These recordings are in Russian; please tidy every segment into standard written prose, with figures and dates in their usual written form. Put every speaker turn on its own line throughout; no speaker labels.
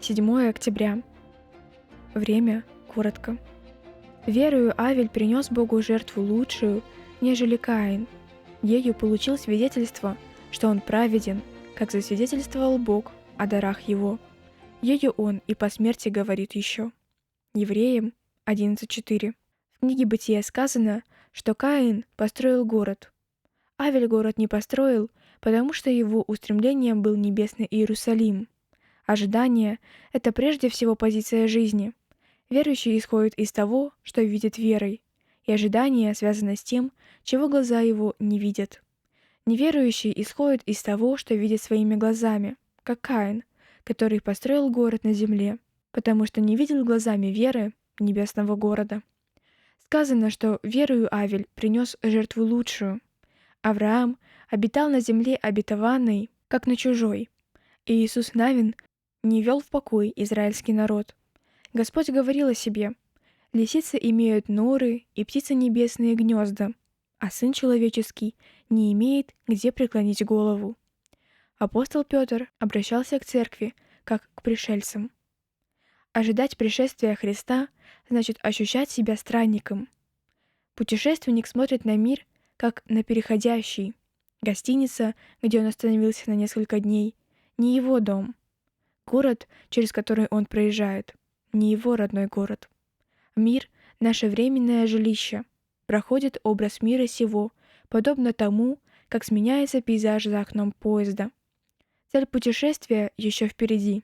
7 октября. Время коротко. Верою Авель принес Богу жертву лучшую, нежели Каин. Ею получил свидетельство, что он праведен, как засвидетельствовал Бог о дарах его. Ею он и по смерти говорит еще. Евреям 11:4. В книге Бытия сказано, что Каин построил город. Авель город не построил, потому что его устремлением был небесный Иерусалим. Ожидание — это прежде всего позиция жизни. Верующий исходит из того, что видит верой, и ожидание связано с тем, чего глаза его не видят. Неверующий исходит из того, что видит своими глазами, как Каин, который построил город на земле, потому что не видел глазами веры небесного города. Сказано, что верою Авель принес жертву лучшую. Авраам обитал на земле обетованной, как на чужой, и Иисус Навин не вел в покой израильский народ. Господь говорил о себе: «Лисицы имеют норы, и птицы небесные гнезда, а Сын Человеческий не имеет, где преклонить голову». Апостол Петр обращался к церкви, как к пришельцам. Ожидать пришествия Христа значит ощущать себя странником. Путешественник смотрит на мир, как на переходящий. Гостиница, где он остановился на несколько дней, не его дом. Город, через который он проезжает, не его родной город. Мир — наше временное жилище. Проходит образ мира сего, подобно тому, как сменяется пейзаж за окном поезда. Цель путешествия еще впереди.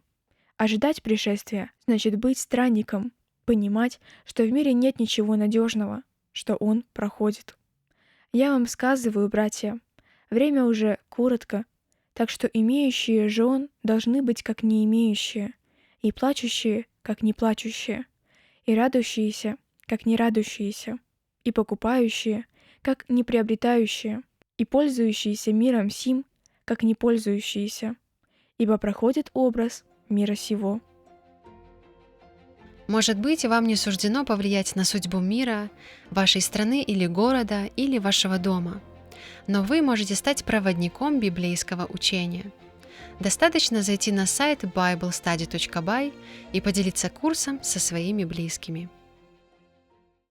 Ожидать пришествия значит быть странником, понимать, что в мире нет ничего надежного, что он проходит. Я вам сказываю, братья, время уже коротко, так что имеющие жен должны быть как не имеющие, и плачущие, как не плачущие, и радующиеся, как не радующиеся, и покупающие, как не приобретающие, и пользующиеся миром сим, как не пользующиеся, ибо проходит образ мира сего.
Может быть, вам не суждено повлиять на судьбу мира, вашей страны или города, или вашего дома. Но вы можете стать проводником библейского учения. Достаточно зайти на сайт biblestudy.by и поделиться курсом со своими близкими.